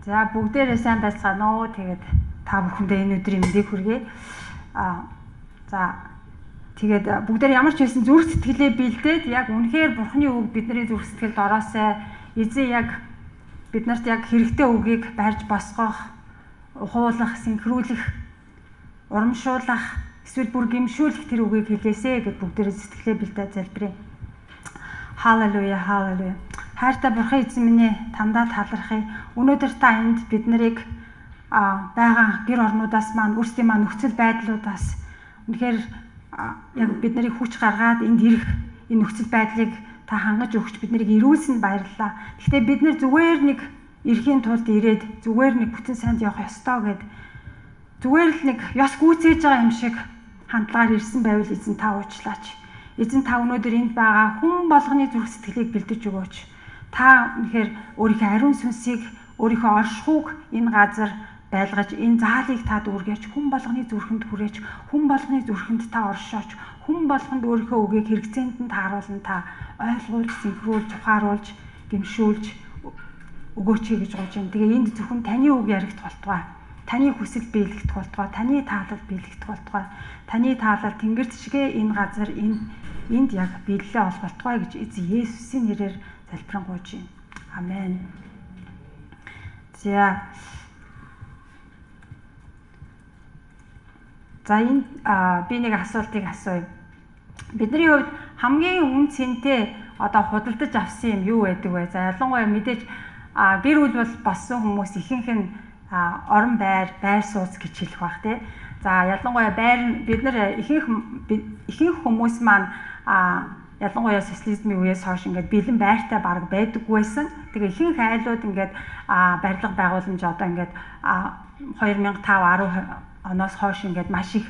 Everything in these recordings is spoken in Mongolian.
За бүгдээрээ сайн байцгаана уу. Тэгээд та бүхэндээ энэ өдрийн мэндийг хүргэе. За тэгээд бүгдээр ямар ч байсан зүрх сэтгэлээ бэлдээд яг үнэхээр Бурхны үг бидний зүрх сэтгэлд ороосай. Эзэн яг биднэрт яг хэрэгтэй үгийг барьж босгох, ухуулах, синхруулах, урамшуулах, эсвэл бүр гимшүүлэх тэр үгийг хэлээсэй гэд бүгдээрээ сэтгэлээ бэлдээд залбирая. Халелуя, халелуя. Хайртай Бурхан эзэн минь ээ, тандаа талархъя. Өнөөдөр та энд бид нарыг байгаа гэр орнуудаас маань өөрсдийн маань нөхцөл байдлуудаас үнэхээр яг бид нарыг хүч гаргаад энд ирэх энэ нөхцөл байдлыг та хангаж өгч бид нарыг ирүүлсэнд баярлалаа. Гэхдээ бид нар зүгээр нэг ирэхийн тулд ирээд зүгээр нэг бүтэн сайнд явах ёстой гэд зүгээр л нэг ёс гүйцээж байгаа юм шиг хандлагаар ирсэн байвал эзэн та уучлаач. Эзэн та өнөөдөр энд байгаа хүн болгоны зүрх сэтгэлийг бэлдэж өгөөч. Та үнэхээр өөрийнхөө ариун сүнсийг, өөрийнхөө оршихуйг энэ газар байлгаж, энэ заалыг та дүүргэж, хүн болгоны зүрхэнд хүрээч, хүн болгоны зүрхэнд та оршооч, хүн болгонд өөрийнхөө үгийг хэрэгцээнд нь тааруулан та ойлгуулж, синхруулж, ухааруулж, гэмшүүлж өгөөч гэж гуйж байна. Тэгээ энд зөвхөн таны үг яригдах болтугай. Таны хүсэл биелэгдэх болтугай, таны таалал биелэгдэх болтугай. Таны таалал тэнгэрт шигэ энэ газар энд яг биелэлээ олох болтугай гэж эзэн Есүсийн нэрээр залбирan гуйж байна. Амен. За энэ би нэг асуултыг асууя. Бидний хувьд хамгийн үн цэнтэй одоо худалдаж авсан юм юу байдаг вэ? За ялангуяа мэдээж гэр бүл бол боссон хүмүүс ихэнх нь орон байр сууц гэж хэлэх бах тий. За ялангуяа бид нар ихэнх хүмүүс маань ялангуяа социализмын үеэс хойш ингээд бэлэн байртай бараг байдаггүй байсан. Тэгээ ихэнх айлууд ингээд барилга байгууламж одоо ингээд 2005-10 оноос хойш ингээд маш их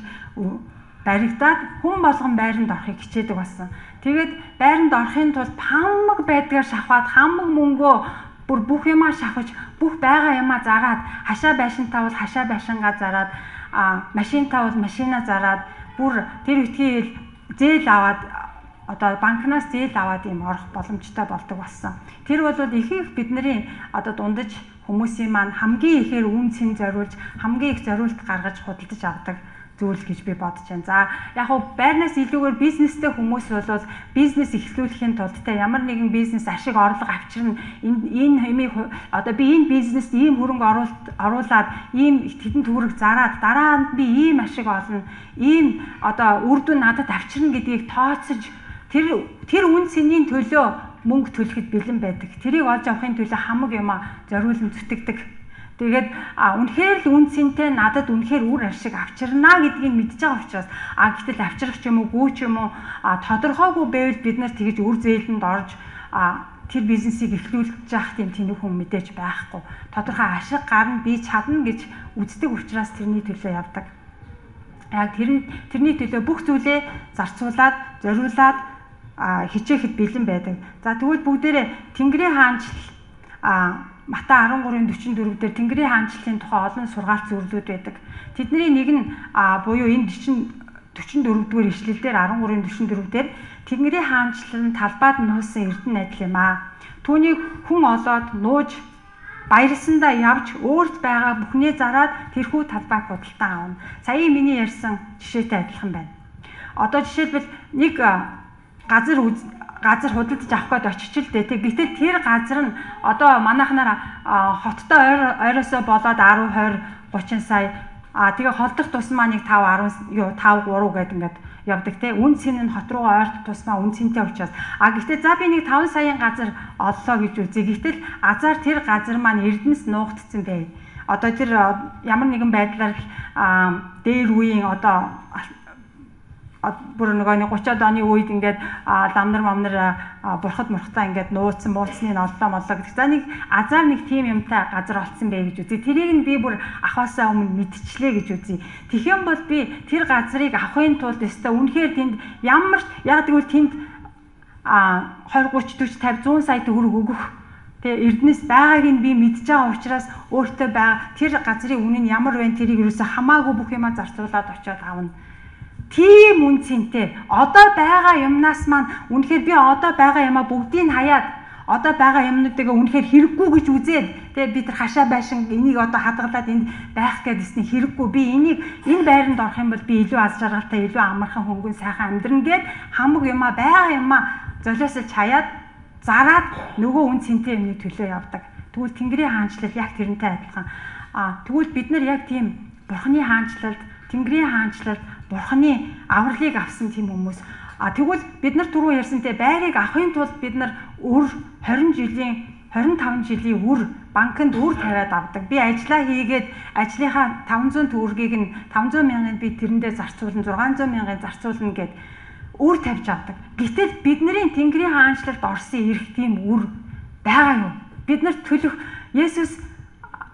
баригдаад хүн болгон байранд орохыг хичээдэг болсон. Тэгээд байранд орохын тулд хамаг байдгаар шавхаад хамаг мөнгөө бүр бүх юмаа шавхаж бүх байгаа юмаа зараад хашаа байшинтаа бол хашаа байшингаа зараад машинтаа бол машинаа зараад бүр тэр үтгийг зээл аваад одоо банкнаас зээл аваад юм орох боломжтой болдог болсон. Тэр бол ихэнх бидний одоо дундаж хүмүүсийн маань хамгийн ихээр үн цэн зориулж хамгийн их зориулт гаргаж худалдаж авдаг зүйл гэж би бодож байна. За яг хөө байрнаас илүүгээр бизнестэй хүмүүс бол бизнес эхлүүлэхийн тулд те ямар нэгэн бизнес ашиг орлого авчирна энэ хэмээх одоо би энэ бизнест ийм хөрөнгө оруулаад ийм хэдэн төгрөг зараад дараа нь би ийм ашиг олно ийм одоо үр дүн надад авчирна гэдгийг тооцож тэр үн цэнийн төлөө мөнгө төлөхөд бэлэн байдаг. Тэрийг олж авахын төлөө хамаг юмаа зориулан зүтгэдэг. Тэгээд үнэхээр л үн цэнтэй надад үнэхээр үр ашиг авчирна гэдгийг мэдж байгаа учраас гэтэл авчрах ч юм уу, гүү ч юм уу тодорхойгүй байвал бид нар тэгж үр зээлэнд орж тэр бизнесийг эхлүүлж явах тийм тэнэг хүн мэдээж байхгүй. Тодорхой ашиг гарна, би чадна гэж үздэг учраас тэрний төлөө явдаг. Яг тэрний төлөө бүх зүйлээ зарцуулаад, зориулаад хичээхэд бэлэн байдаг. За тэгвэл бүгдээрээ Тэнгэрийн хаанчлал Матай 13:44 дээр Тэнгэрийн хаанчлалын тухай олон сургаалт зөвлөд байдаг. Тэдний нэг нь буюу энэ 44-р ишлэлдэр 13:44 дээр Тэнгэрийн хаанчлал нь талбайд нуусан эрдэнэ адил юм аа. Түүнийг хүн олоод нууж баярлсандаа явж өөрт байгаа бүхнээ зараад тэрхүү талбайг худалдан авна. Сая миний ярьсан жишээтэй адилхан байна. Одоо жишээлбэл нэг газар худалдаж авах гээд очиж л дээ. Гэтэл тэр газар нь одоо манайхнаар хоттой ойроосоо болоод 10, 20, 30 сая тэгээ холдох тусмаа нэг 5, 10, 5, 3 гэдэг ингээд явдаг те. Үн цэн нь хот руугаа ойртох тусмаа үн цэнтэй учраас. Гэхдээ за би нэг 5 саяын газар оллоо гэж үзье. Гэтэл азар тэр газар маань эрдэнэс нуугдсан бай. Одоо тэр ямар нэгэн байдлаар дээр үеийн одоо бүр нөгөө 30-аад оны үед ингээд ламнар бурхад мурхтаа ингээд нууцсан мууцны оллоо моллоо гэдэг. За нэг азар нэг тим юмтай газар олцсон бай гэж үзье. Тэрийг нь би бүр авахаасаа өмнө мэдчихлээ гэж үзье. Тэгэх юм бол би тэр газрыг авахын тулд өстой үнэхээр тэнд ямар яг тэгвэл тэнд 20, 30, 40, 50, 100 сая төгрөг өгөх тэгээ эрдэнэс байгааг нь би мэдж байгаа учраас өөртөө байгаа тэр газрын үнэ нь ямар вэ тэрийг юусаа хамаагүй бүх юмаа зарцуулаад очиод авна. Тийм үн цэнтэй. Одоо байгаа юмнаас маань үнэхээр би одоо байгаа юмаа бүгдийг хаяад одоо байгаа юмнуудыг үнэхээр хэрэггүй гэж үзээд тэгээ бид нар хашаа байшин энийг одоо хадгалаад энд байх гэдэгсний хэрэггүй би энэ байранд орох юм бол би илүү аз жаргалтай илүү амархан хөнгөн сайхан амьдрна гэд хамаг юмаа байгаа юмаа золиосолж хаяад зараад нөгөө үн цэнтэй юмны төлөө явдаг. Тэгвэл Тэнгэрийн хаанчлал яг тэрнтэй адилхан. Тэгвэл бид нар яг тийм Бурхны хаанчлалд, Тэнгэрийн хаанчлалд Бурхны авралыг авсан тийм хүмүүс. Тэгвэл бид нар түрүү ярьсантэй байрыг авахын тулд бид нар 25 жилийн банкнд тавиад авдаг. Би ажиллаа хийгээд ажлынхаа 500 төгрөгийг нь 500 мянганд би тэрэндээ зарцуулна, 600 мянган зарцуулна гэд тавьж авдаг. Гэтэл бидний Тэнгэрийн хаанчлалд орсон ирэх тийм байгаа юу? Бид нар төлөх Есүс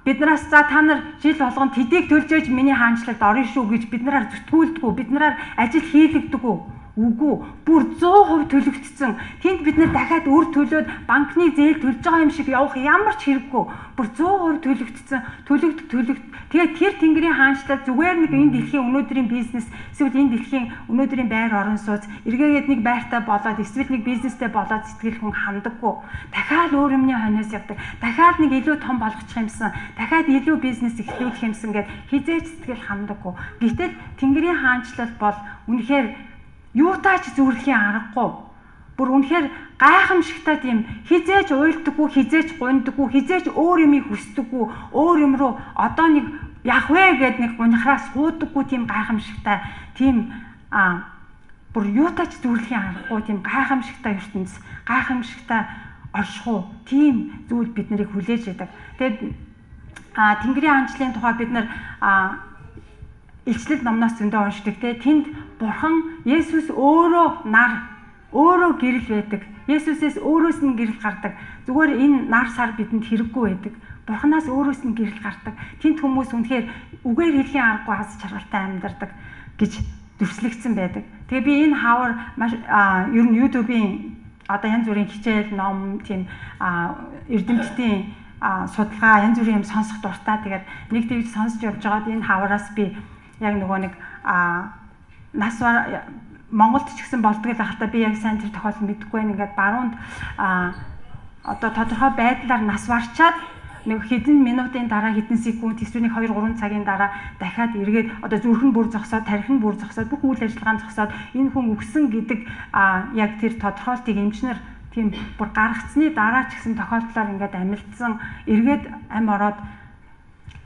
биднээс за та нар жил болгон тэдийг төлж ээж миний хаанчлалд орно шүү гэж биднээр зүтгүүлдэггүй, биднээр ажил хийлэгдэггүй. Үгүй, бүр 100% төлөгдсөн. Тэнд бид нэр дахиад төлөөд банкны зээл төлж байгаа юм шиг явах ямар ч хэрэггүй. Бүр 100% төлөгдсөн. Тэгээд тэр Тэнгэрийн хаанчлал зүгээр нэг энэ дэлхийн өнөөдрийн бизнес, эсвэл энэ дэлхийн өнөөдрийн байр орон сууц, эргээгээд нэг байртай болоод, эсвэл нэг бизнестэй болоод сэтгэл хүн хандаггүй. Дахиад өөр юмны хойноос явдаг. Дахиад нэг илүү том болгочих юмсан, дахиад илүү бизнес эхлүүлэх юмсан гэд хизээч сэтгэл хандаггүй. Гэтэл Тэнгэрийн хаанчлал бол үнэхээр юутаач зүрхийн аргагүй. Бүр үнэхээр гайхамшигтай тийм хизээж уйлдаггүй, хизээж гундаггүй, хизээж өөр юмыг хүсдэггүй, өөр юм руу одоо нэг явах вэ гэд нэг гунхраас суудаггүй тийм гайхамшигтай, тийм бүр юутаач зүрхийн аргагүй тийм гайхамшигтай ертөнц, гайхамшигтай оршихуй тийм зүйл бид нарыг хүлээж яадаг. Тэгээд Тэнгэрийн хаанчлалын тухай бид нар Илчлэл номноос зөндөө уншдаг те. Тэнд Бурхан Есүс өөрөө гэрэл байдаг. Есүсээс өөрөөс нь гэрэл гардаг. Зүгээр энэ нар сар бидэнд хэрэггүй байдаг. Бурханаас өөрөөс нь гэрэл гардаг. Тэнд хүмүүс үнэхээр үгээр хэлхийн аргагүй аз жаргалтай амьдардаг гэж дүрслэгдсэн байдаг. Тэгээ би энэ хавар маш ер нь YouTube-ийн одоо янз бүрийн хичээл, ном, тийм эрдэмтдийн судалгаа янз бүрийн юм сонсох дуртай. Тэгээд нэг тэгж сонсож явж байгаад энэ хавараас би яг нөгөө нэг нас Монголд ч гэсэн болдгоо захалтаа би яг сайн тэр тохиолдол мэдэхгүй байна. Ингээд баруунд одоо тодорхой байдлаар нас барчаад нэг хэдэн минутын дараа хэдэн секунд эсвэл 2-3 цагийн дараа дахиад эргээд одоо зүрх нь бүр зогсоод, тархи нь бүр зогсоод, бүх үйл ажиллагаа нь зогсоод энэ хүн өгсөн гэдэг яг тэр тодорхойлтыг эмчнэр тийм бүр гаргацсны дараа ч гэсэн тохиолдлоор ингээд амилдсан эргээд ам ороод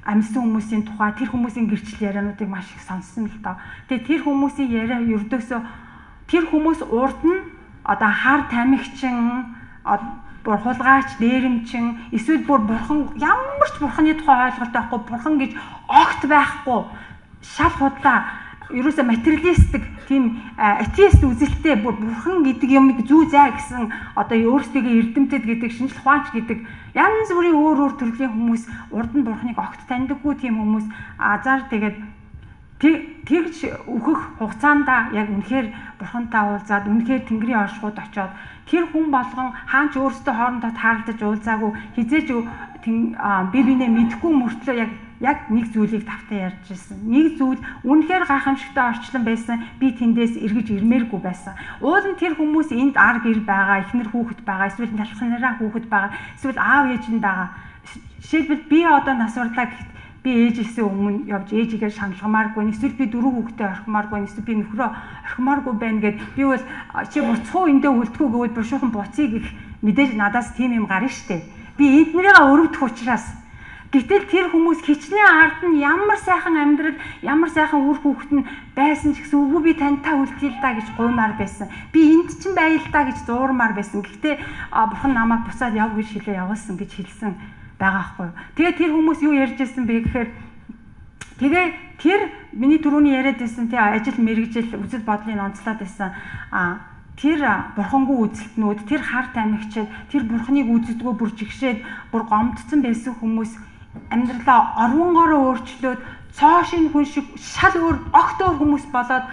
амьсан хүмүүсийн тухай тэр хүмүүсийн гэрчлэл яриануудыг маш их сонссон л доо. Тэгээ тэр хүмүүсийн яриа ердөөсөө тэр хүмүүс урд нь одоо хар тамхичин, бүр хулгайч, дээрэмчин, эсвэл бүр бурхан ямар ч бурханы тухай ойлголт байхгүй, бурхан гэж огт байхгүй, шал худлаа, ерөөсөө материалистик тийм атеист үзэлтэй бүр бурхан гэдэг юмыг зүү зай гэсэн одоо өөрсдөө эрдэмтэд гэдэг, шинжлэх ухаанч гэдэг янз бүрийн өөр төрлийн хүмүүс урд нь бурханыг огт таньдаггүй тийм хүмүүс азар тэгээд тэгж өөхөх хугацаанд яг үнэхээр бурхантай уулзаад үнэхээр Тэнгэрийн оршихуйд очоод тэр хүн болгон хаанч өөрсдөө хоорондоо таарлаж уулзаагүй хизээж бие биенээ мэдэхгүй мөртлөө яг нэг зүйлийг тавтан ярьж ирсэн. Нэг зүйл үнэхээр гайхамшигтай орчлон байсан. Би тэндээс эргэж ирмээргүй байсан. Уул нь тэр хүмүүс энд ар гэр байгаа, эхнэр хүүхэд байгаа, эсвэл нялхан нараа хүүхэд байгаа, эсвэл аав ээж нь байгаа. Жишээлбэл би одоо нас урлаа гэхэд би ээжээсээ өмнө явж ээжигээ шаналгамааргүй, эсвэл би дөрөв хүүхдээ орхимааргүй, эсвэл би нөхрөө орхимааргүй байна гэд би бол чи буцхуу эндээ үлдэхгүй гэвэл бушуухан буцъя гэх мэдээж надаас тийм юм гарна штэ. Би эднэрийгээ өрөвдөх учраас гэтэл тэр хүмүүс хичнээн ард нь ямар сайхан амьдрал, ямар сайхан үр хүүхэд нь байсан ч гэсэн үгүй би тантай үлдээ л да гэж гуймаар байсан. Би энд чинь байл да гэж зуурмаар байсан. Гэхдээ бурхан намайг буцаад яв гэж хэлээ явуулсан гэж хэлсэн байгаа байхгүй. Тэгээ тэр хүмүүс юу ярьж ирсэн бэ гэхээр тэр миний түрүүний яриад байсан тий ажил мэргэжил үзэл бодлын онцлоод байсан тэр бурхангүй үзэлтнүүд, тэр хар тамхичид, тэр бурханыг үздэггүй бүр жигшээд бүр гомдсон байсан хүмүүс амьдралаа орвонгоороо өөрчлөөд цоо шин хүн шиг шал өөр огт өөр хүмүүс болоод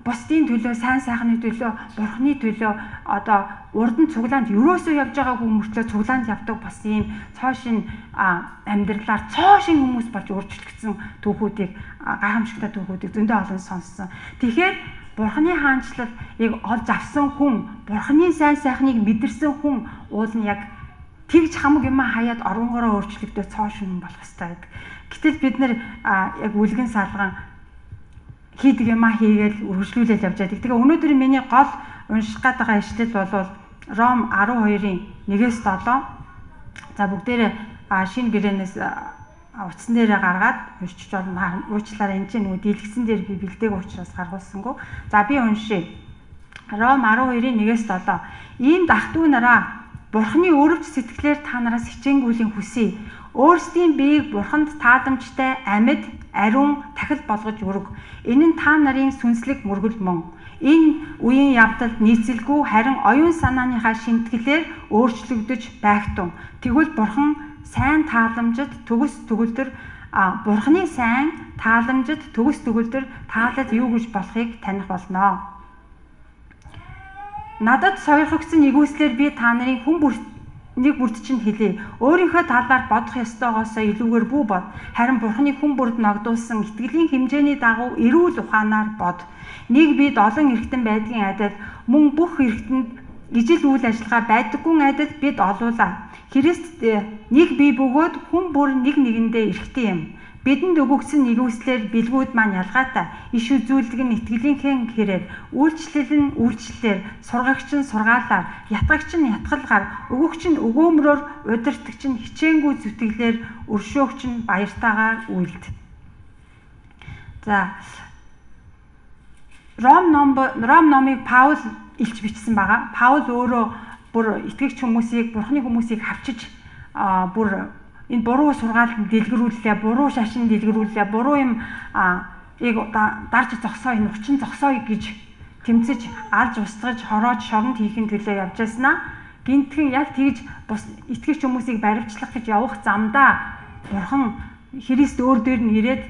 бусдын төлөө, сайн сайхны төлөө, бурхны төлөө одоо урд нь цуглаанд ерөөсөө явж байгаагүй мөртлөө цуглаанд явдаг бас ийм цоо шин амьдралаар цоо шин хүмүүс болж өөрчлөгдсөн түүхүүдийг гайхамшигтай түүхүүдийг зөндөө олон сонссон. Тэгэхээр Бурхны хаанчлалыг олж авсан хүн, Бурхны сайн сайхныг мэдэрсэн хүн уул нь яг тэгж хамаг юм хаяад оронгороо өөрчлөгдөж цоо шүн болох ёстой гэдэг. Гэтэл бид нэр яг үлгэн салган хийдэг юм хийгээл үргэлжлүүлэл явж байдаг. Тэгээ өнөөдөр миний гол унших гэдэг ишлэл бол Ром 12-ийн 1-7. За бүгдээрээ шинэ гэрээнээс утсан дээрээ гаргаад уншиж болно. Уучлаарай энэ чинь нөгөө дийлгсэн дээр би бэлдээг учраас гаргуулсангүй. За би уншия. Ром 12-ийн 1-7. Ийм дахтуу нараа Бурхны өрөвч сэтгэлээр та нараас хичээнгүйлэн хүсье. Өөрсдийн биеийг Бурханд тааламжтай амьд, ариун, тахил болгож өрг. Энэ нь та нарын сүнслэг мөргөл мөн. Энэ үеийн явдалд нийцэлгүй харин оюун санааныхаа шинтгэлээр өөрчлөгдөж байгтун. Тэгвэл Бурхан сайн тааламжид төгс төгөлдөр Бурханы сайн тааламжид төгс төгөлдөр таалал юу гэж болохыг таних болно. Надад сойрхогдсон нэгүслэр би та нарын нэг бүрд чинь хэлье. Өөрийнхөө талаар бодох ёстойгоосоо илүүгээр бүү бод. Харин Бурханы хүн бүрд ногдуулсан итгэлийн хэмжээний дагуу эрүүл ухаанаар бод. Нэг бид олон эргэтэн байдгийн адил мөн бүх эргэтэнд ижил үйл ажиллагаа байдаггүй адил бид олуулаа. Христ нэг бие бөгөөд хүн бүр нэг нэгэндээ эрхтэй юм. Бидэнд өгөгдсөн нэгүслэр бэлгүүд маань ялгаатай. Иш үзүүлдэг нь итгэлийнхээ хэрээр, үйлчлэл нь үйлчлэлээр, сургагч нь сургаалаар, ятгагч нь ятгалгаар, өгөгч нь өгөөмрөөр, удирдагч нь хичээнгүй зүтгэлээр, өршөөгч нь баяртайгаар үйлд. За Ром номыг Паул илж бичсэн байгаа. Паул өөрөө бүр итгэгч хүмүүсийг, Бурхны хүмүүсийг хавчиж бүр энэ буруу сургаалт дэлгэрүүллээ, буруу шашин дэлгэрүүллээ, буруу юм дарж зогсоо, энэ учин зогсоо гэж тэмцэж, алж устгаж, хороож, шоронд хийхин төлөө явж байснаа. Гинтхэн яг тэгж бус итгэгч хүмүүсийг баривчлах гэж явах замдаа Бурхан Христ өөр дээр нь ирээд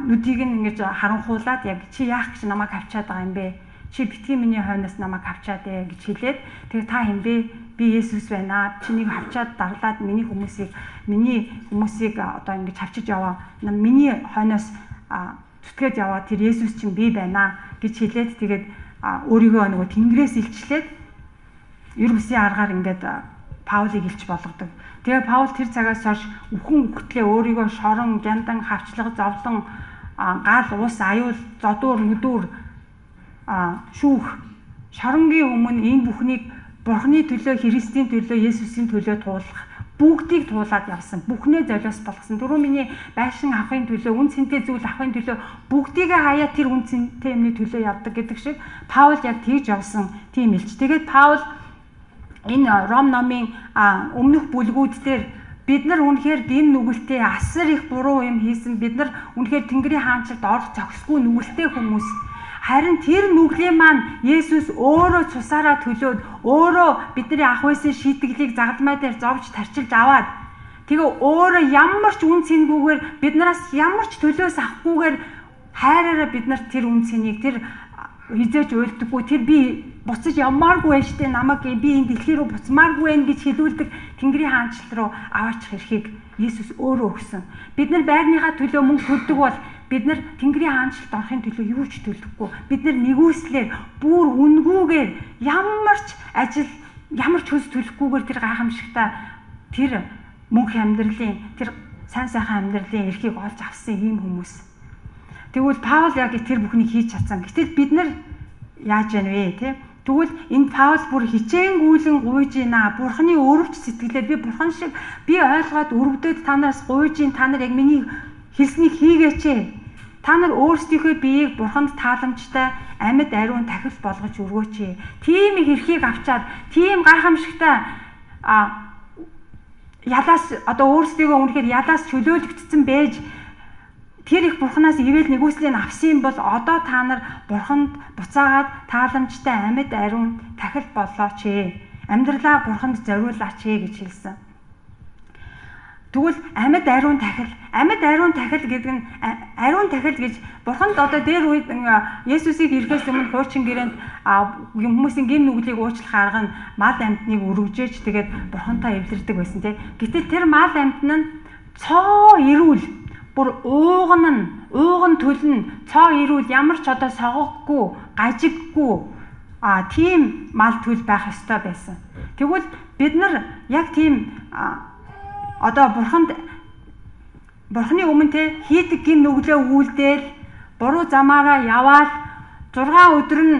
нүдийг нь ингэж харанхуулаад яг чи яах гэж намайг авчаад байгаа юм бэ? Чи битгий миний хойноос намайг авчаад ээ гэж хэлээд тэгээ та хэм бэ? Би Есүс байна. Чинийг авчаад дарлаад миний хүмүүсийг одоо ингэж авчиж яваа. Миний хойноос зүтгээд яваа тэр Есүс чинь би байна гэж хэлээд тэгээд өөрийгөө нөгөө Тэнгэрээс илчлээд ер бусын аргаар ингээд Паулыг илч болгодог. Тэгээ Паул тэр цагаас хойш үхэн үхтлээ өөрийгөө шорон, гяндан, хавчлага, зовлон, гал, ус, аюул, зодуур, нүдүүр, шүүх, шоронгийн өмнө энэ бүхнийг Бурхны төлөө, Христийн төлөө, Есүсийн төлөө туулах, бүгдийг туулаад явсан. Бүхнээ золиос болгосон. Дөрөв миний байшин авахын төлөө, үн цэнтэй зүйл авахын төлөө бүгдийг хаяа тэр үн цэнтэй юмны төлөө явдаг гэдэг шиг Паул яг тэгж явсан тийм илч. Тэгээд Паул энэ Ром номын өмнөх бүлгүүд дээр бид нар үнэхээр гин нүгэлтэй асар их буруу юм хийсэн. Бид нар үнэхээр Тэнгэрийн хаанчлалд орох зохисгүй нүгэлтэй хүмүүс. Харин тэр нүглийн маань Есүс өөрөө цусаараа төлөөд өөрөө бидний ах байсан шийтгэлийг загалмай дээр зовж тарчилж аваад тэгээ өөрөө ямар ч үн цэнгүүгээр биднээс ямар ч төлөөс авахгүйгээр хайраараа бид нарт тэр үн цэнийг тэр хизээж уйлдаггүй тэр би буцаж явмааргүй байж тээ намайг би энэ дэлхий рүү буцмааргүй байх гэж хэлүүлдэг Тэнгэрийн хаанчлал руу аваачих эрхийг Есүс өөрөө өгсөн. Бид нар байрныхаа төлөө мөнгө төлдөг бол бид нар Тэнгэрийн хаанчлалд орохын төлөө юу ч төлөхгүй. Бид нар нэгүслэр бүр үнгүүгээр ямар ч ажил, ямар ч хөлс төлөхгүйгээр тэр гайхамшигтай тэр мөнх амьдралын, тэр сайн сайхан амьдралын эрхийг олж авсан ийм хүмүүс. Тэгвэл Паул яг тэр бүхнийг хийж чадсан. Гэтэл бид нар яаж яана вэ, тий? Тэгвэл энэ Паул бүр хичээнгүйлэн гуйж ийна. Бурхны өрөвч сэтгэлээр би Бурхан шиг би ойлгоод өрөвдөд танаас гуйж ийн. Та нар яг миний хэлснийг хийгээч ээ. Та нар өөрсдийнхөө биеийг Бурханд тааламжтай амьд ариун тахил болгож өргөөч ээ. Тийм их эрхийг авчаад, тийм гайхамшигтай ялаас одоо өөрсдийгөө үнэхээр ялаас чөлөөлөгдсөн байж тэр их Бурханаас ивэл нэгүслийг авсан бол одоо та нар Бурханд буцаагаад тааламжтай амьд ариун тахил болооч ээ. Амьдралаа Бурханд зориулаач ээ гэж хэлсэн. Тэгвэл амьд ариун тахил гэдэг нь ариун тахил гэж Бурханд одоо дээр үед Есүсийг ирэхээс өмнө хуучин гэрээнд хүмүүсийн гин нүглийг уучлах арга нь мал амьтныг өргөжөөж тэгээд Бурхантай эвлэрдэг байсан тийм. Гэтэл тэр мал амьтан нь цоо эрүүл бүр ууган төлн цоо ирүүл ямар ч одоо согохгүй, гажиггүй тийм мал төл байх ёстой байсан. Тэгвэл бид нар яг тийм одоо бурхны өмнө те хийдэг гин нүглээ үйлдээл буруу замаараа яваал 6 өдөр нь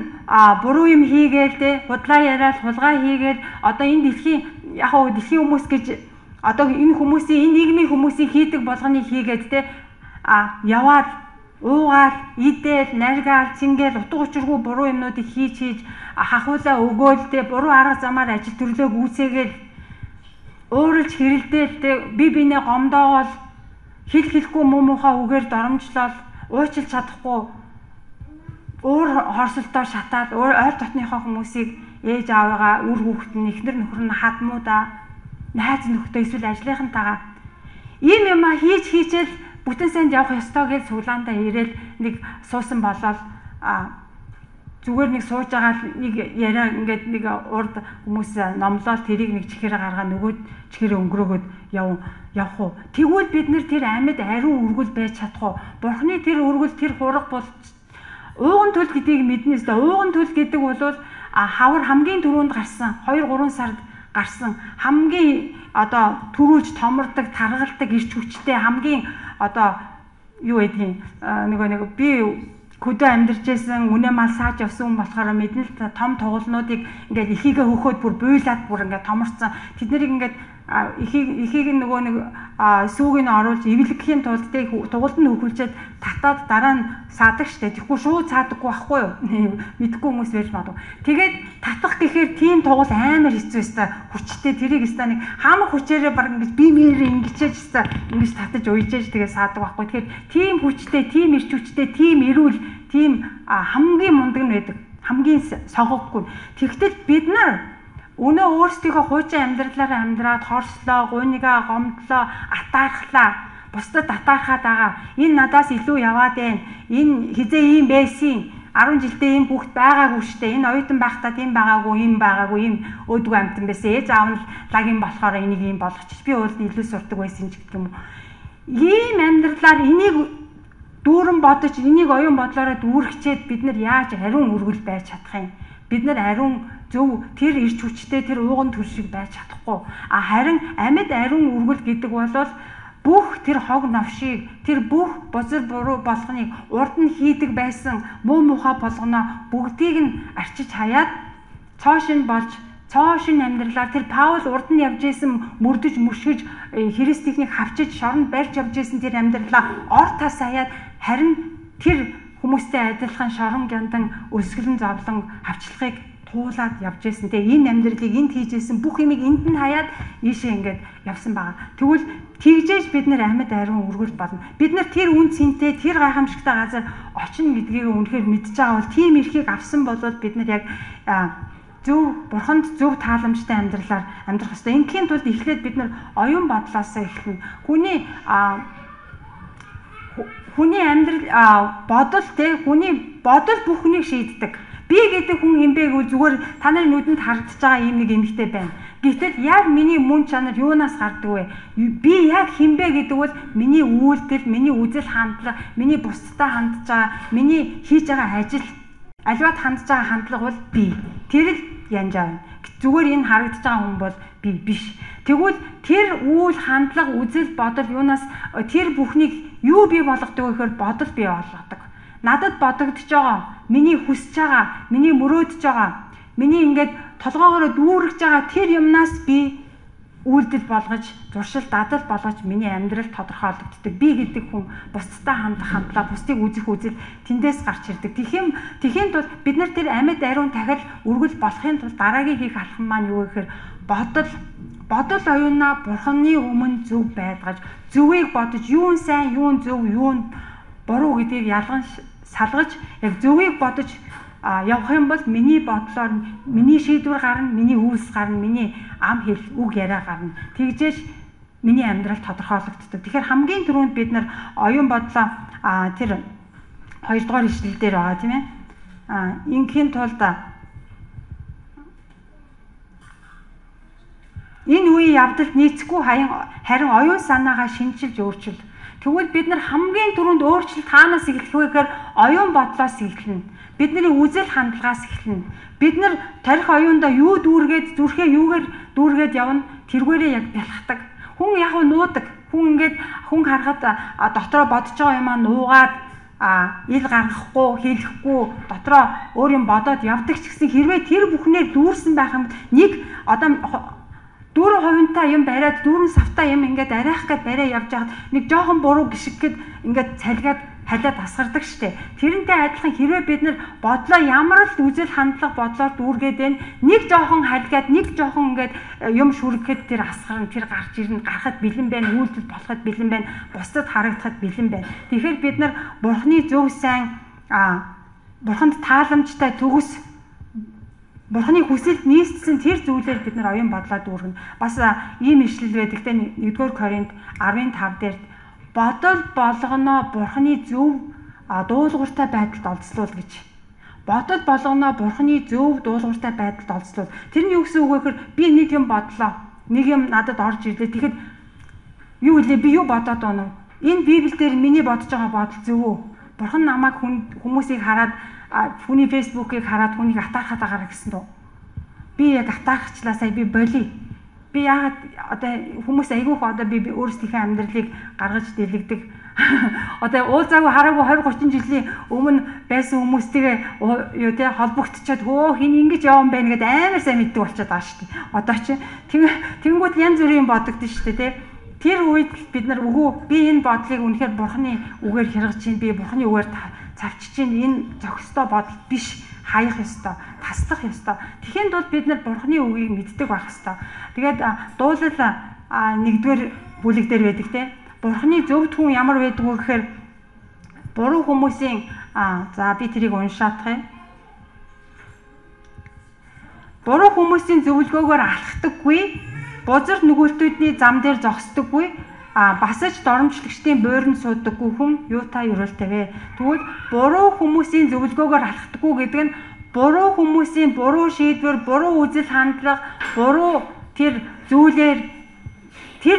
буруу юм хийгээл те худлаа яриад хулгай хийгээл одоо энэ дэлхийн хүмүүс гэж одоо энэ хүмүүсийн энэ нийгмийн хүмүүсийн хийдэг болгоныг хийгээд те яваад уугаал идэл наргаал цингээл утга учиргүй буруу юмнуудыг хийж хахуулаа өгөөл те буруу арга замаар ажил төрлөө гүйцээгээл ууралж хэрэлдээл те бинээ гомдоогоол хэлэхгүй муухай үгээр доромжлол уучлж чадахгүй өөр хорсолтоо шатаад ойр дотныхоо хүмүүсийг ээж аавыгаа үр хүүхэд нь эхнэр нөхөр нь хадмуудаа найз нөхдөд эсвэл ажлынхантайгаа ийм юмаа хийжэл бүтэн санд явах ёстой гэж суглаандаа ирээл нэг суусан болоод зүгээр нэг сууж байгаа нэг яриа ингээд нэг урд хүмүүс номлол тэрийг нэг чихээрээ гаргаа нөгөө чихээрээ өнгөрөөгөөд явах уу. Тэгвэл бид нэр тэр амьд ариун үргэл байж чадах уу? Бурхны тэр үргэл тэр хураг бол ууган төл гэдгийг мэднэ. Ууган төл гэдэг бол хавар хамгийн түрүүнд гарсан 2-3 сард гарсан хамгийн одоо төрүүлж томордог, таргалдаг, ирч хүчтэй хамгийн одоо юу гэдгийг нэг би хөдөө амьдарч байсан үнэ мал сааж явсан хүн болохоор мэднэ л том тугуулнуудыг ингээд ихийгээ хөхөөд бүр буйлаад бүр ингээд томорцсон. Тэд нарыг ингээд ихийг нөгөө нэг сүүгийг нь оруулж эвлэхийн тулд тугуулд нь хөхүүлчихэд татаад дараа нь саадаг штэ. Тэгэхгүй шууд саадаггүй байхгүй юу? Мэдхгүй хүмүүс байж магадгүй. Тэгээд татах гэхээр тийм тугуул амар хэцүү өстой хүчтэй тэрийг өстой нэг хаамаг хүчээрээ баг ингэж бие мээрээ ингэчээж өстой ингэж татаж уйжээж тэгээд саадаг байхгүй. Тэгэхээр тийм хүчтэй, тийм ирч хүчтэй, тийм эрүүл, тийм хамгийн мундаг нь байдаг. Хамгийн согоггүй. Тэгтэл бид нар өнөө өөрсдийнхөө хуучин амьдралаараа амьдраад хорслоо, гуйнигаа гомдлоо, атаархлаа. Бусдад атаархаад байгаа. Энэ надаас илүү яваад байна. Энэ хизээ ийм байсан. 10 жилдээ ийм хүүхэд байгаагүй штэ. Энэ оюутан байхдаа тийм байгаагүй, ийм өөдгөө амтан байсан. Ээж аав нь лагийн болохоор энийг ийм болгочих. Би уулд илүү сурдаг байсан ч гэх юм уу. Ийм амьдралаар энийг дүүрэн бодож, энийг оюун бодлороо дүүргчээд бид нар яаж ариун үргэл байж чадах юм? Бид нар ариун зөв тэр ирч хүчтэй тэр ууган төл шиг байж чадахгүй. Харин амьд ариун үргэл гэдэг бол бүх тэр хог новшийг тэр бүх бузар буруу болгоныг урд нь хийдэг байсан муу мухай болгоноо бүгдийг нь арчиж хаяад цоошин болж цоошин амьдралаар тэр Паул урд нь явж исэн мөрдөж мөшгөж Христийнхнийг хавчиж шоронд барьж явж исэн тэр амьдралаа ор тас хаяад харин тэр хүмүүстэй адилхан шорон гяндан өсгөлн зовлон хавчлагыг туулаад явж исэн. Тэгээ энэ амьдралыг энд хийжсэн бүх юмыг энд нь хаяад ийшээ ингээд явсан байгаа. Тэгвэл тэгжээж бид нар амьд ариун үргэл болно. Бид нар тэр үн цэнтэй, тэр гайхамшигтай газар очино гэдгийг үнэхээр мэдж байгаа бол тийм эрхийг авсан бол бид нар яг зөв бурханд зөв тааламжтай амьдралаар амьдрах ёстой. Ингийн тулд эхлээд бид нар оюун бодлоосоо эхэлнэ. Хүний амьдрал бодол хүний бодол бүхнийг шийддэг. Би гэдэг хүн хэмбэг үл зүгээр та нарын нүдэнд харагдаж байгаа юм нэг эмэгтэй байна. Гэтэл яг миний мөн чанар юунаас гардаг вэ? Би яг хэмбэ гэдэг бол миний үйлдэл, миний үзэл хандлага, миний бусдад хандж байгаа, миний хийж байгаа ажил, аливаад хандж байгаа хандлага бол би. Тэр л янжаа байна. Зүгээр энэ харагдаж байгаа хүн бол би биш. Тэгвэл тэр үйл хандлага, үзэл, бодол юунаас тэр бүхнийг юу бий болгодог вэ гэхээр бодол бий болгодог. Надад бодогдож байгаа, миний хүсэж байгаа, миний мөрөөдөж байгаа, миний ингээд толгоогоор дүүргэж байгаа тэр юмнаас би үйлдэл болгож, зуршил дадал болгож миний амьдрал тодорхойлогддог. Би гэдэг хүн бусдтай хандах хандлага, бусдыг үзэх үзэл тэндээс гарч ирдэг. Тэхийн тулд бид нар тэр амьд ариун дахил үргэл болохын тулд дараагийн хийх алхам маань юу гэхээр бодол оюунаа бурханы өмнө зөв байдгаж, зөвийг бодож, юун сайн, юун зөв, юун буруу гэдгийг салгаж яг зөвийг бодож явах юм бол миний бодлоор миний шийдвэр гарна, миний үйлс гарна, миний ам хэл үг яриа гарна. Тэгжээж миний амьдрал тодорхойлогддог. Тэгэхээр хамгийн түрүүнд бид нар оюун бодлоо тэр 2 дугаар ишлэл дээр байгаа тийм ээ. Ингийн тулд энэ үеийн явдалд нийцэхгүй харин оюун санаагаа шинжилж өөрчил. Тэгвэл бид нар хамгийн түрүүнд өөрчлөлт хаанаас эхлэх вэ гэхээр оюун бодлоос эхэлнэ. Бидний үзэл хандлагаас эхэлнэ. Бид нар тарих оюундаа юу дүүргээд зүрхээ юугаар дүүргээд явна тэргээрээ яг бялхдаг. Хүн яг нуудаг. Хүн харахад дотроо бодож байгаа юмаа нуугаад ил гаргахгүй, хийлэхгүй, дотроо өөр юм бодоод явдаг ч гэсэн хэрвээ тэр бүхнээр дүүрсэн байх юм нэг одоо дүүрэн хувинтай юм бариад дүүрэн савтай юм ингээд арайх гээд бариа явж байгаад нэг жоохон буруу гიშг гээд ингээд цалгаад халиад асгардаг штеп. Тэрнтэй адилхан хэрвээ бид нар бодлоо ямар л үзэл хандлага бодлоор дүүргээд байна. Нэг жоохон халиад нэг жоохон ингээд юм шүргэхэд тэр асгарна, тэр гарч ирнэ, гарахад бэлэн байна, үйлдэл болоход бэлэн байна, бусдад харагдахад бэлэн байна. Тэгэхээр бид нар Бурхны зөв сайн Бурханд тааламжтай төгс Бурхны хүсэлд нийцсэн тэр зүйлээр бид нар оюун бодлоо дүүргэнэ. Бас ийм ишлэл байдаг те 1-р Коринт 15 дээр бодол болгоно Бурхны зөв дуулууртай байдалд олзлуул гэж. Бодол болгоно Бурхны зөв дуулууртай байдалд олзлуул. Тэр нь юу гэсэн үг вэ гэхээр би нэг юм бодлоо. Нэг юм надад орж ирлээ. Тэгэхэд юу вэ? Би юу бодоод байна вэ? Энэ Библиэлд миний бодож байгаа бодол зөв үү? Бурхан намайг хүмүүсийг хараад хүний фэйсбүүкийг хараад хүнийг атаархаад байгаа гэсэн дөө. Би яг атаархчлаа сая би болий. Би яагаад одоо хүмүүс айгүйх одоо би өөрсдийнхээ амьдралыг гаргаж дэлгдэг. Одоо уулзаагүй хараагүй 20-30 жилийн өмнө байсан хүмүүстэйгээ юу те холбогдчиход хөө хин ингэж явсан байх гэдээ амар сайн мэддэг болчиход байгаа шүү дээ. Одоо чи тэгэнгүүт янз бүрийн бодогдсон шүү дээ те. Тэр үед бид нар үгүй би энэ бодлыг үнэхээр Бурхны үгээр хэрэгж чинь би Бурхны үгээр цавчиж чинь энэ зохистой бодол биш хаях ёстой, таслах ёстой. Тэгэхэд бол бид нар Бурхны үгийг мэддэг байх ёстой. Тэгээд дуулал 1-р бүлэг дээр байдаг те. Бурхны зөвхт хүн ямар байдаг вэ гэхээр буруу хүмүүсийн за би тэрийг уншаадах юм. Буруу хүмүүсийн зөвлгөөгөөр алхдаггүй, бузар нүгэлтүүдний зам дээр зогсдоггүй, басаж доромжлогчдын буйранд суудаггүй хүн юутай ерөөлтэй вэ? Тэгвэл буруу хүмүүсийн зөвлгөөгөөр алхдаггүй гэдэг нь буруу хүмүүсийн буруу шийдвэр, буруу үзэл хандлага, буруу тэр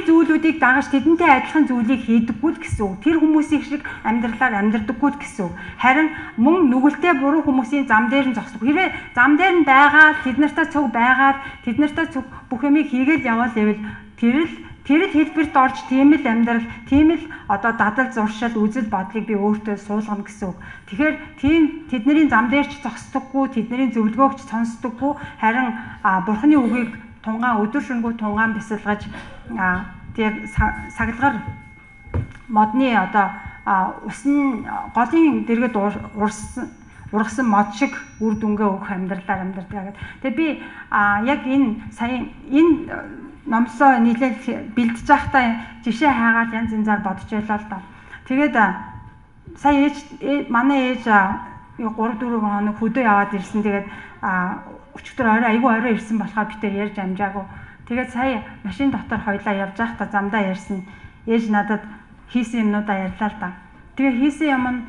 зүйлүүдийг дагаж тэдэнтэй адилхан зүйлийг хийдэггүй л гэсэн үг. Тэр хүмүүсийн шиг амьдралаар амьдрдаггүй л гэсэн үг. Харин мөн нүгэлтэй буруу хүмүүсийн зам дээр нь зогсдог. Хэрвээ зам дээр нь байгаа, тэд нартай цуг байгаа, тэд нартай цуг бүх юмыг хийгээл яваал гэвэл тэр л хэлбэрт орж тийм л амьдрал, тийм л одоо дадал зуршил, үзэл бодлыг би өөртөө суулгана гэсэн үг. Тэгэхээр тийм тэдний зам дээр ч зогсдоггүй, тэдний зөвлөгөөг ч сонсдоггүй, харин Бурхны үгийг тунгаан өдөр шөнөгүй тунгаан бясалгаж тэг саглагар модны одоо усны голын дэргэд ургасан мод шиг үр дүнгээ өгөх амьдралаар амьдардаг. Тэгээ би яг энэ сая энэ номлоо нийлээл бэлдэж байхдаа жишээ хаагаад янз янзаар бодож байлаа л да. Тэгээд сая манай ээж 3-4 хоног хөдөө яваад ирсэн. Тэгээд өчигдөр айгүй орой ирсэн болохоор бид тэр ярьж амжаагүй. Тэгээд сая машин дотор хоёлаа явж байхдаа замдаа ярьсан. Ээж надад хийсэн юмнуудаа ярьлаа л да. Тэгээ хийсэн юм нь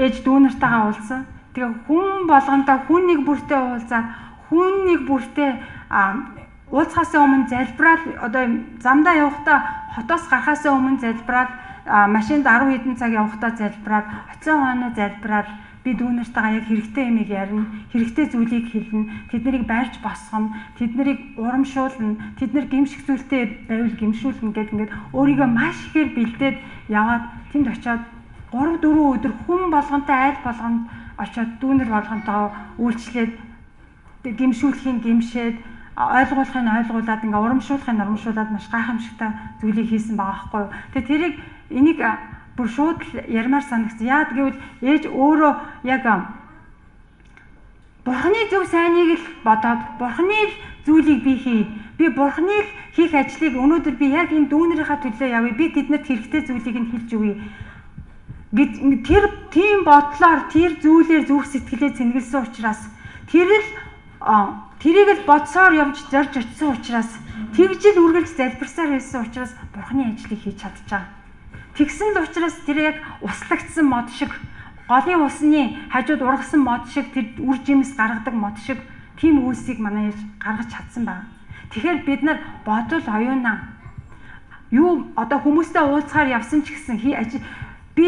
ээж дүү нартайгаа уулзсан. Тэгээ хүн болгонтой хүн нэг бүртээ уулзаад хүн нэг бүртээ уулзахаас өмнө залбираад одоо замдаа явахдаа хотоос гарахаас өмнө залбираад машинд 10 хэдэн цаг явахдаа залбираад оцсон хоноо залбираад би дүү нартайгаа яг хэрэгтэй юмыг ярина, хэрэгтэй зүйлийг хэлнэ, тэднийг байрч босгоно, тэднийг урамшуулна, тэднэр гимших зүйлтэй байвал гимшүүлнэ гэдэг ингээд өөрийгөө маш ихээр бэлдээд яваад тэнд очиод 3-4 өдөр хүн болгонтой айл болгонд очиод дүүнер болгонтойгоо үйлчлээд гимшүүлэхин гимшээд ойлгуулахын ойлгуулад ингээ урамшуулахын урамшуулад маш гайхамшигтай зүйлийг хийсэн байгаа байхгүй юу. Тэгээ энийг бүр шууд ярмаар санагдсан. Яагаад гэвэл ээж өөрөө яг Бурхны зөв сайныг л бодоод Бурхны л зүйлийг би хий. Би Бурхны л хийх ажлыг өнөөдөр би яг энэ дүүнэрийнхаа төлөө явъя. Би тэднэрт хэрэгтэй зүйлийг нь хэлж өгье. Тэр тийм бодлоор тэр зүйлээр зүрх сэтгэлээ цэнгэлсэн учраас тэрийг л бодсоор явж зорж очисон учраас тэгжил үргэлж залбирсаар байсан учраас Бурхны ажлыг хийж чадчихаа. Тэгсэн л учраас тэр яг услагдсан мод шиг голын усны хажууд ургасан мод шиг тэр үр жимс гаргадаг мод шиг тийм үйлсийг манай ээж гаргаж чадсан байна. Тэгэхээр бид нар бодол оюунаа юу одоо хүмүүстэй уулзахаар явсан ч гэсэн би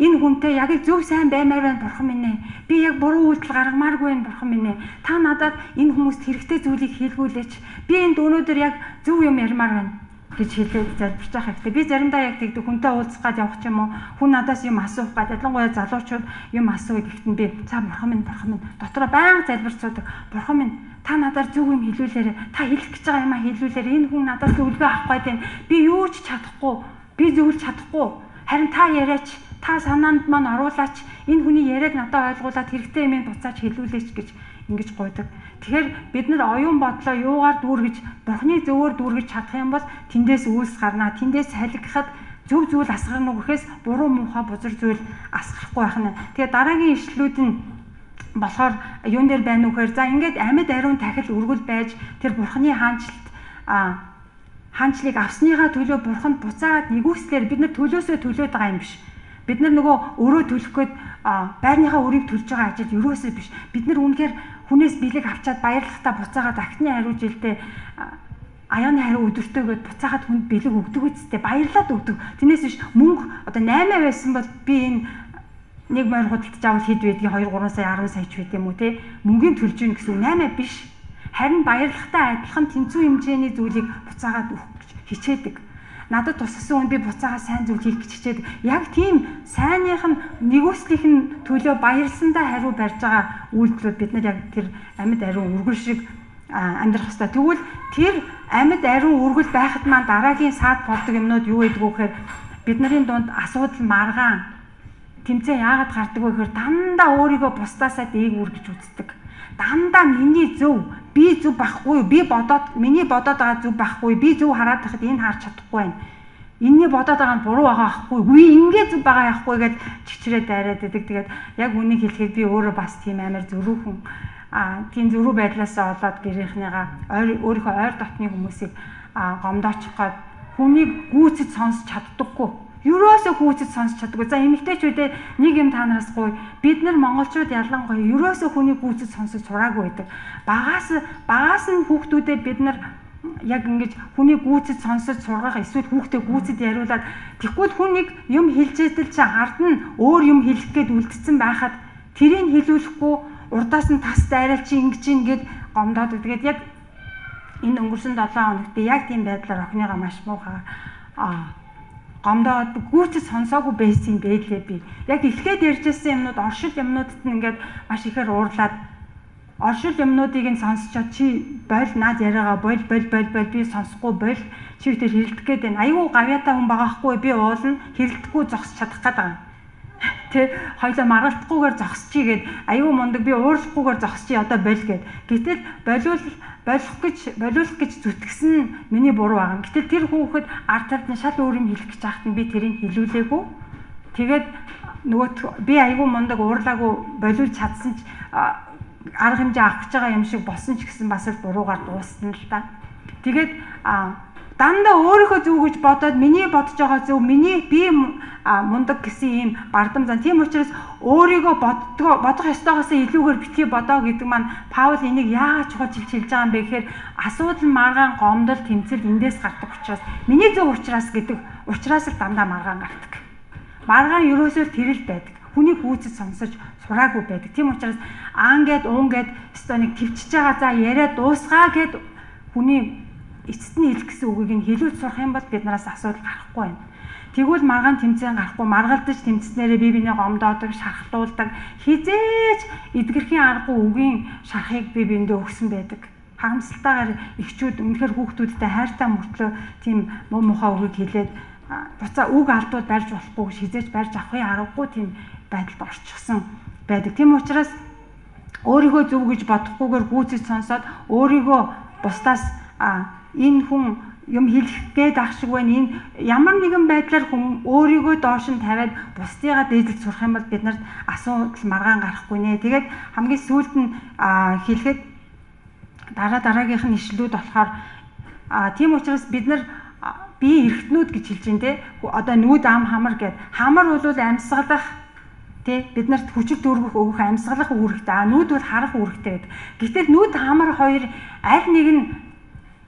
энэ хүнтэй яг зөв сайн баймаар байна бурхан минь ээ. Би яг буруу үйлдэл гаргамааргүй байна бурхан минь ээ. Та надад энэ хүмүүст хэрэгтэй зүйлийг хийлгүүлээч. Би энд өнөөдөр яг зөв юм ярмаар байна гэж хэлээд залбирч байгаа хэрэгтэй. Би заримдаа яг тэгдэг хүнтэй уулзах гад явах ч юм уу, хүн надаас юм асуух гад, ялангуяа залуучууд юм асуух гэхэд би за бурхан минь дотроо байнга залбирч суудаг. Бурхан минь та надаар зөв юм хэлүүлээрэй. Та хэлэх гэж байгаа юмаа хэлүүлээрэй. Энэ хүн надаас зөвлөгөө авах гээд байна. Би юу ч чадахгүй. Би зөвлөж чадахгүй. Харин та яриач, та санаанд маань оруулаач. Энэ хүний яриаг надад ойлгуулад хэрэгтэй юмыг буцааж хэлүүлээч гэж ингэж гуйдаг. Тэгэхээр бид нар оюун бодлоо юугаар дүүргэж, Бурхны зөвөөр дүүргэж чадах юм бол тэндээс үйлс гарнаа. Тэндээс салгихад зөв зүйл асгарна уу гэхээс буруу муухай бузар зүйл асгарахгүй байх нь. Тэгээ дараагийн ишлүүд нь болохоор юун дээр байна уу гэхээр за ингээд амьд ариун тахил үргэл байж тэр Бурхны хаанчлыг авсныхаа төлөө Бурханд буцаагаад нэгүслэр бид нар төлөөсөө төлөөд байгаа юм биш. Бид нар нөгөө өөрөө төлөх гээд байрныхаа өрийг төлж байгаа ажил ерөөсөө биш. Бид нар үнэхээр хүнээс бэлэг авчаад баярлахтаа буцаагаад ахны хариу жилдээ аяаны хариу өдөртөөгөөд буцаагаад хүнд бэлэг өгдөг үсттэй баярлаад өгдөг. Тэрнээс биш мөнгө одоо 8 байсан бол би энэ нэг морь худалдаж авал хэд байдгийг 2-3 сая 10 сая ч байт юм уу те мөнгөний төлж ийн гэсэн 8 биш. Харин баярлахтай адилхан тэнцүү хэмжээний зүйлийг буцаагаад өгөх гэж хичээдэг. Надад тусгасан хүн би буцаагаад сайн зүйл хийх гэж хичээдэг. Яг тийм сайнных нь нэгүслийнх нь төлөө баярлсандаа хариу барьж байгаа үйлдэлүүд бид нар яг тэр амьд ариун үргэл шиг амьдрах хэрэгтэй. Тэгвэл тэр амьд ариун үргэл байхад маань дараагийн саад болдог юмнууд юу гэдэг вэ гэхээр бидний дунд асуудал маргаан тэмцээн яагаад гардаг вэ гэхээр дандаа өөрийгөө бусдаасаа дээгүүр гэж үздэг. Дандаа миний зөв, би зөв байхгүй, миний бодоод байгаа зөв байхгүй, би зөв хараад байхад энэ харж чадахгүй байна. Энийний бодоод байгаа нь буруу байгаа байхгүй, үгүй ингээд зөв байгаа яахгүй гэж чичрээ дайраад байдаг. Тэгээд яг үнийг хэлэхэд би өөрөө бас тийм амар зөрүүхэн тийм зөрүү байдлаасаа болоод гэрийнхнийгаа өөрийнхөө ойр дотны хүмүүсийг гомдоочих гээд хүнийг гүйцэд сонсч чаддаггүй. Ерөөсөө гүйцэд сонсч чаддаггүй. За эмэгтэйчүүдээ нэг юм та нараас гуй. Бид нар монголчууд ялангуяа ерөөсөө хүнийг гүйцэд сонсож сураагүй байдаг. Багаас нь хүүхдүүдэд бид нар яг ингэж хүнийг гүйцэд сонсож сургах эсвэл хүүхдээ гүйцэд яриулаад тэгвэл хүнийг юм хэлжээтэл чи ард нь өөр юм хэлэх гээд үлдсэн байхад тэрийг хэлүүлэхгүй урдаас нь тас дайрал чи ингэж ингээд гомдоод. Тэгээд яг энэ өнгөрсөн 7 хоногт би яг тийм байдлаар охиныгаа маш муухай гомдоод гүйцэд сонсоогүй байсан байлээ би. Яг эхлээд ярьжсэн юмнууд оршил юмнуудад нь ингээд маш ихээр уурлаад оршил юмнуудыг нь сонсчоод чи бойл наад яриагаа бойл би сонсохгүй бойл чи тэр хэрэлдэх гээд байна. Айгүй гавьяатай хүн байгаахгүй би уулна хэрэлдэхгүй зогсож чадах гээд байгаа. Тэ хоёлоо маргалтахгүйгээр зогсчихъя гээд айгүй мундаг би уурлахгүйгээр зогсчихъя одоо бойл гээд. Гэтэл болиулах гэж зүтгэсэн нь миний буруу байгаа. Гэтэл тэр хүүхэд ард талд нь шал өөр юм хэлэх гэж байхад нь би тэрийг хэлүүлээгүй. Тэгээд нөгөө би айгүй мундаг уурлаагүй болиулж чадсан ч арга хэмжээ авах гэж байгаа юм шиг болсон ч гэсэн бас л буруугаар дуусна л та. Тэгээд дандаа өөрийнхөө зөв гэж бодоод миний бодож байгаа зөв би мундаг гэсэн ийм бардам зан. Тийм учраас өөрийгөө бодох ёстойгоос илүүгээр битгий бодоо гэдэг маань Паул энийг яагаад чухал хэлж байгаа юм бэ гэхээр асуудал маргаан гомдол тэмцэл эндээс гардаг учраас миний зөв учраас л дандаа маргаан гардаг. Маргаан ерөөсөө тэрэл байдаг. Хүнийг гүйцэд сонсож сураагүй байдаг. Тийм учраас уун гэд нэг төвчж байгаа за яриа дуусгаа гэд хүний эцэст нь хэлэх гэсэн үгийг нь хэлүүлж сурах юм бол биднээс асуудал гарахгүй байна. Тэгвэл маргаан тэмцээн гарахгүй, маргалдаж тэмцснээрээ бие биенээ гомдоодог, шархтуулдаг, хизээч эдгэрхийн аргагүй үгийн шархыг бие биендээ өгсөн байдаг. Харамсалтайгаар эхчүүд үнэхээр хүүхдүүдтэй хайртай мөртлөө тийм муу мухай үгийг хэлээд буцаа үг алдууд барьж болохгүй гэж хизээч барьж авахын аргагүй тийм байдалд орчихсон байдаг. Тийм учраас өөрийгөө зөв гэж бодохгүйгээр гүйцэд сонсоод өөрийгөө бусдаас энэ хүн юм хэлэх гээд ах шиг байна. Энэ ямар нэгэн байдлаар хүн өөрийгөө доош нь тавиад бусдыгаа дээдлж сурах юм бол бид нарт асуудал маргаан гарахгүй нэ. Тэгээд хамгийн сүүлд нь хэлэхэд дараагийнх нь ишлүүд болохоор тийм учраас бид нар бие эрхтнүүд гэж хэлж байна те. Одоо нүд ам хамар гэд. Хамар бол амьсгалах тий бид нарт хүчит дүүргэх өгөх амьсгалах үүрэгтэй. Нүд бол харах үүрэгтэй байдаг. Гэтэл нүд хамар хоёр аль нэг нь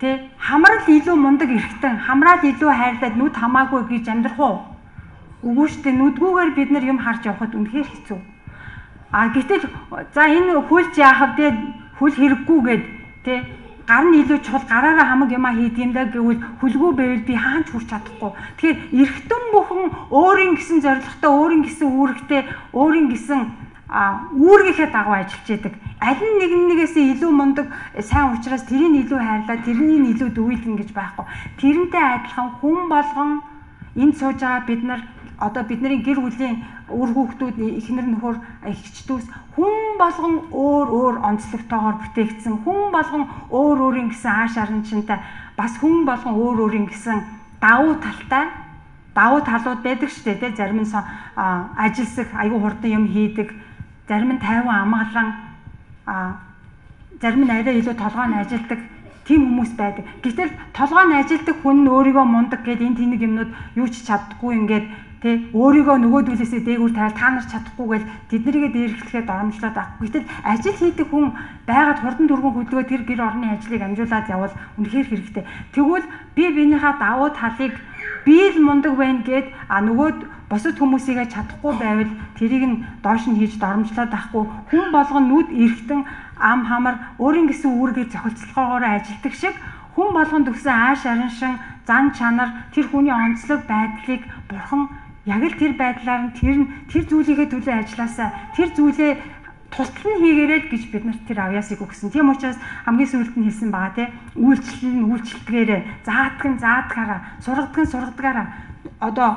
Тэ хамрал илүү мундаг эрхтэн, хамрал илүү хайрлаад нүд хамаагүй гэж амьдрах уу? Үгүй шүү дээ. Нүдгүүгээр бид нар юм харж явахад үнэхээр хэцүү. Гэтэл за энэ хөлч яахав те хөл хэрэггүйгээд те гар нь илүү чухал гараараа хамаг юмаа хийдэг юм да гэвэл хөлгүй байвал би хаач хүрч чадахгүй. Тэгэхээр эргэтэн бүхэн өөрийн гэсэн зорилготой, өөрийн гэсэн үүрэгтэй, өөрийн гэсэн үүргийнхээ дагуу ажиллаж яадаг. Аль нь нэгнээсээ илүү мундаг сайн учраас тэрийг илүү хайрлаа, тэрнийг илүү дүүйлгэн гэж байхгүй. Тэрнтэй адилхан хүн болгон энд сууж байгаа бид нар одоо бидний гэр бүлийн үр хүүхдүүд эхнэр нөхөр эгчдүүс хүн болгон өөр онцлогтойгоор бүтээгдсэн, хүн болгон өөрийн гэсэн ааш аранчинтай, бас хүн болгон өөрийн гэсэн давуу талууд байдаг шүү дээ. Зарим нь ажилсаг аюу хурдан юм хийдэг, зарим нь тайван амгалан, зарим нь арай илүү толгойн ажилдаг тийм хүмүүс байдаг. Гэтэл толгойн ажилдаг хүн нь өөрийгөө мундаг гэдэг энэ тэнэг юмнууд юу ч чаддаггүй ингээд тэ өөрийгөө нөгөөдүүлээсээ дээгүүр тавиад та нар чадахгүйгээл тэднэрийгээ дээрхлэхэд оромжлоод авахгүй. Гэтэл ажил хийдэг хүн байгаад хурдан дөрвөн хөдөлгөө тэр гэр орны ажлыг амжуулаад явбал үнэхээр хэрэгтэй. Тэгвэл би биенийхээ давуу талыг би л мундаг байна гэд нөгөөд бусад хүмүүсийгээ чадахгүй байвал тэрийг нь доош нь хийж доромжлоод авахгүй. Хүн болгон нүд эргэтэн ам хамар өөрийн гэсэн үүргээр зохицолгоогоор ажилдаг шиг хүн болгон төгсөн ааш араншин зан чанар тэр хүний онцлог байдлыг бурхан яг л тэр байдлаар нь тэр зүйлийгээ төлөө ажилласаа тэр зүйлээ тусал нь хийгээрэй гэж бид нарт тэр авьяасыг өгсөн. Тийм учраас хамгийн сүүлд нь хэлсэн байгаа тий үйлчлэлгээрээ заадгаараа сургадгаараа одоо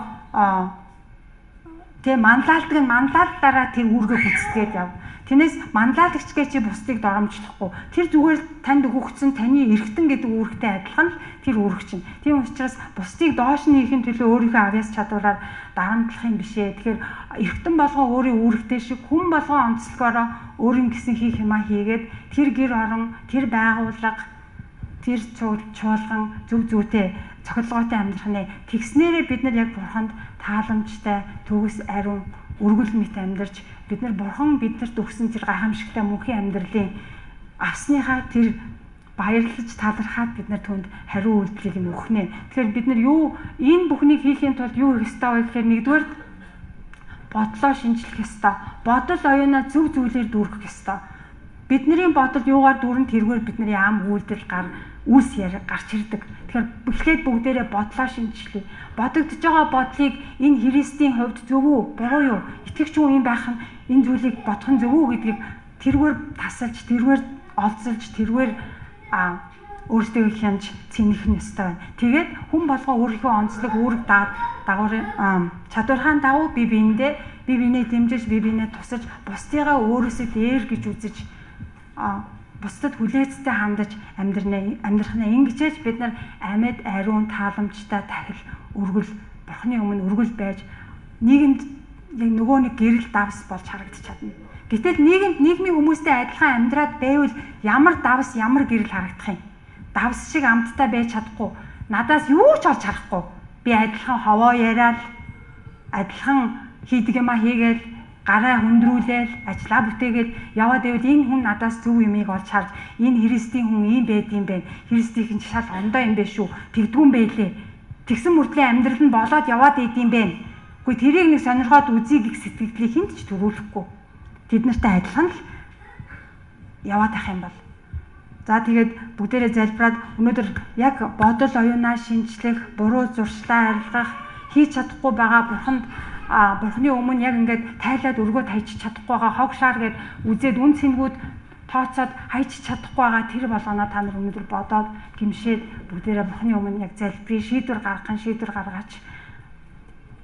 тий манлайлдаараа тэр үүргээ гүйцэтгээд яв. Тэрнээс манлайлагчгээ чи бусдыг доромжлохгүй. Тэр зүгээр танд өгөгдсөн таны эргэтэн гэдэг үүрэгтэй адилхан л тэр үүрэг чинь. Тийм учраас бусдыг доош нь хийхин төлөө өөрийнхөө авьяас чадвараар дарамтлах юм бишээ. Тэгэхээр эргэтэн болгон өөрийн үүрэгтэй шиг хүн болгон онцлогоороо өөрийн гэсэн хийх юмаа хийгээд тэр гэр орон, тэр байгууллага, тэр чуулган зөв зүйтэй цохилгоотой амьдрахны тэгснээрээ бид нар яг бурханд тааламжтай, төгс ариун өргөл мэт амьдарч бид нар бурхан биднэрт өгсөн тэр гайхамшигтай мөнхийн амьдралын авсныхаа тэр баярлаж талархаад бид нар түүнд хариу үйлдэлийг нь өгнө. Тэгэхээр бид нар энэ бүхнийг хийхийн тулд юу хийх ёстой вэ гэхээр нэгдүгээр бодлоо шинжлэх ёстой. Бодол оюунаа зөв зүйлээр дүүргэх ёстой. Бидний бодол юугаар дүүрэн тэргээр бидний ам үйлдэл үүс яриа гарч ирдэг. Тэгэхээр эхлээд бүгдээрээ бодлоо шинжлэе. Бодогдож байгаа бодлыг энэ Христийн хувьд зөв үү, буруу юу? Итгэгч хүн юм байх нь энэ зүйлийг бодох нь зөв үү гэдгийг тэргээр тасалж, тэргээр олзолж, тэргээр өөрсдөө хянж цэнэх нь ёстой байна. Тэгээд хүн болгоо өөрийнхөө онцлог үүрэг дагаврын чадвархаан дагуу бие биенээ дэмжиж, бие биенээ тусаж, бусдыгаа өөрөөсөө дээр гэж үзэж бусдад хүлээцтэй хандаж амьдрахнаа ингэжээж бид нар амьд ариун тааламжтай тахил өргөл бурхны өмнө өргөл байж нийгэмд нөгөө нэг гэрэл давс болж харагдаж чадна. Гэтэл нийгмийн хүмүүстэй адилхан амьдраад байвал ямар давс ямар гэрэл харагдах юм. Давс шиг амттай байж чадахгүй. Надаас юу ч олж харахгүй. Би адилхан ховоо яриад адилхан хийдэг юмаа хийгээл гараа хөндрүүлээл ажиллаа бүтээгээл яваад байвал энэ хүн надаас зөв юмыг олж харж энэ Христийн хүн ийм байд юм бэ. Христийн шал ондоо юм бэ шүү. Тэгдгүүн байлээ. Тэгсэн мөртлийн амьдрал нь болоод яваад идэм бэ. Гэхдээ тэрийг нэг сонирхоод үзье гэх сэтгэлдлийг хинт ч төрүүлэхгүй. Тэд нартай адилхан л яваад ах юм бол. За тэгээд бүгдээрээ залбираад өнөөдөр яг бодол оюунаа шинжлэх, буруу зуршлаа арилгах, хийж чадахгүй байгаа бурхны өмнө яг ингээд тайлаад өргөө тайчих чадахгүй байгаа хог шаар гэд үзээд үн цэнгүүд тооцоод хайчих чадахгүй байгаа тэр болгоноо та нар өнөөдөр бодоод гимшээд бүгдээрээ бурхны өмнө яг залбирая, шийдвэр гаргаач.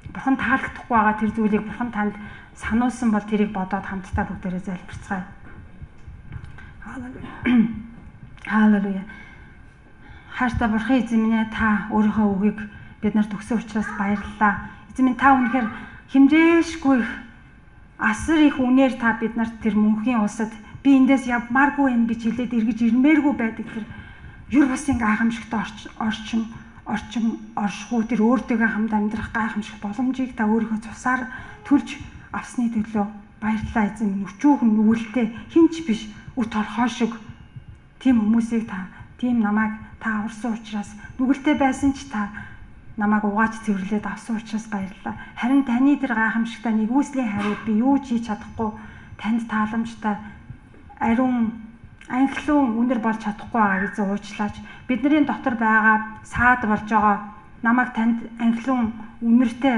Бурхан таалагдахгүй байгаа тэр зүйлийг бурхан танд сануулсан бол тэрийг бодоод хамтдаа бүгдээрээ залбирцгаая. Халелуя. Хааштай бурхан эзэн минь та өөрийнхөө үгийг бид нарт өгсөн учраас баярлалаа. Эзэн минь та үнэхээр хэмжээшгүй асар их үнээр та бид нарт тэр мөнхийн улсад би эндээс явмааргүй юм гэж хэлээд эргэж ирмээргүй байдаг тэр юр басын гайхамшигтай оршихуй тэр өөртөөгөө хамт амьдрах гайхамшиг боломжийг та өөрийнхөө цусаар төлж авсны төлөө баярлалаа эзэн минь. Өчүүхэн нүгэлтэй хинч биш үр торхоо шиг тийм хүмүүсийг та тийм намайг Та аварсан учраас нүгэлтэй байсан ч та намайг угааж цэвэрлээд авсан учраас баярлалаа. Харин таны тэр гайхамшигтай нэгүслийн хариуд би юу ч хийж чадахгүй, танд тааламжтай ариун анхлын үнэр болж чадахгүй байгаа гэж уучлаач. Бидний дотор байгаа саад болж байгаа намайг танд анхлын үнэртэй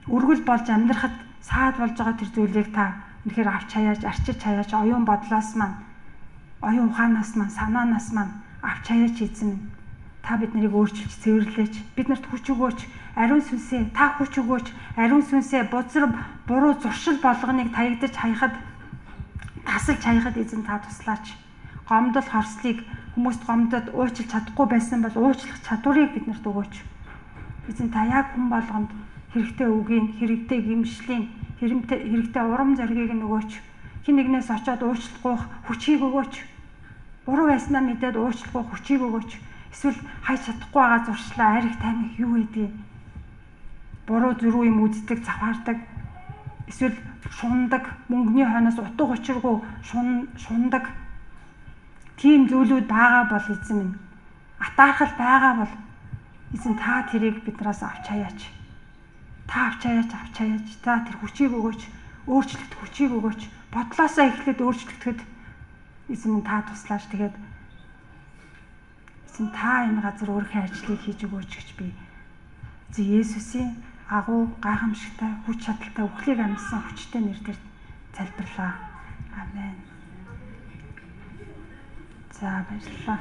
өргөл болж амьдрахад саад болж байгаа тэр зүйлийг та үнэхээр авч хаяаж, арчиж хаяаж, оюун бодлоос маань, оюун ухаанаас маань, санаанаас маань авч хаяаж эзэн минь. Та бид нарыг өөрчилж цэвэрлээч. Биднэрт хүч өгөөч. Ариун сүнсээ та хүч өгөөч. Ариун сүнсээ бузар буруу зуршил болгоныг таягдаж хаяхад, тасалж хаяхад эзэн та туслаач. Гомдол хорслыг хүмүүст гомдод уучлах чадахгүй байсан бол уучлах чадварыг биднэрт өгөөч. Эзэн та яг хүн болгонд хэрэгтэй үгийн, хэрэгтэй гимшлийн, хэрэгтэй урам зоригийг нөгөөч. Хин нэгнээс очиод уучлахгүй хүчийг өгөөч. Буруу байснаа мэдээд уучлахгүй хүчийг өгөөч. Эсвэл хайж чадахгүй байгаа зуршлаа ариг тамхи юу гэдгийг буруу зөрүү юм үздэг, завхаардаг. Эсвэл шундаг, мөнгөний хойноос утга учиргүй шундаг. Тийм зүйлүүд байгаа бол эзэн минь. Атаархал байгаа бол эзэн та тэрийг биднээс авч хаяач. Та авч хаяач. Та тэр хүчийг өгөөч. Өөрчлөлт хүчийг өгөөч. Бодлоосоо эхлээд өөрчлөгдөд эзэн минь та туслаач. Тэгээд эзэн та энэ газар өөрийнхөө ажлыг хийж өгөөч гэж би эзэн Есүсийн агуу гайхамшигтай хүч чадалтай үхлийг амьсан хүчтэй нэрээр залбирлаа. Амен. За баярлалаа.